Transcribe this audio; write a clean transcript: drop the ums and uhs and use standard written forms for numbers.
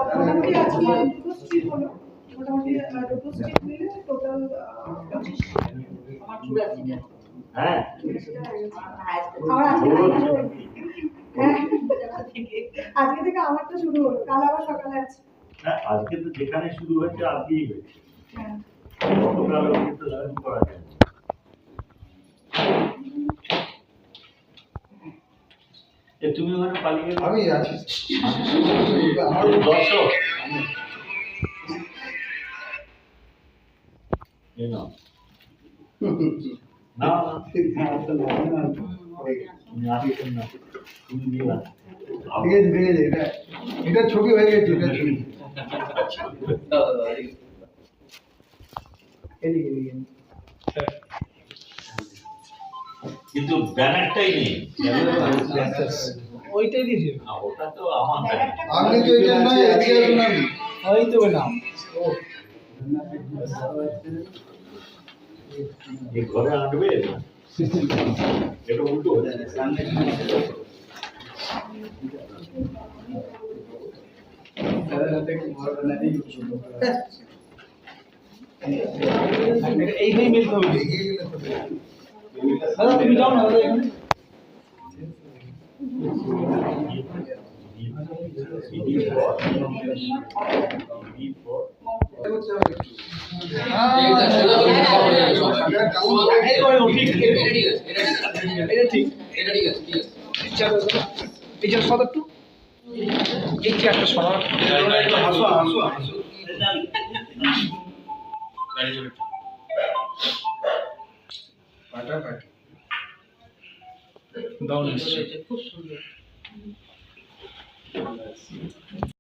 মোটামুটি আজকে দুটো স্ট্রিট হলো, মোটামুটি দুটো স্ট্রিট মিলে টোটাল 25। হ্যাঁ আজকে থেকে আমারটা শুরু হলো, কাল আবার সকালে আছে। হ্যাঁ আজকে তো যেখানে শুরু হয়েছে আজকেই হয়েছে। হ্যাঁ গতকাল কিন্তু শুরু করা যায়। তুমি ওখানে পালিয়ে গেলে আমি আছি আমার দর্শক না না তুমি আসছেন না তুমি দিয়ে এটা ছবি হয়ে গেছে, এটা ছবি কিন্তু ব্যানারটাই নেই। ওইটাই দিয়েছে। ওটা তো আমার ব্যানার। আমি তো এটা নয় আজকে না ওই তো নাম এই ঘরে আনবে না এটা উল্টো হয়ে যায়। এইটাই মিলতে হবে। দাদা তুমি যাও না দাদা এখানে। এই যে সব একটু এই চেয়ারটা সরাও। আসো আসো আসো দাও নিশ্চয় খুব সুন্দর।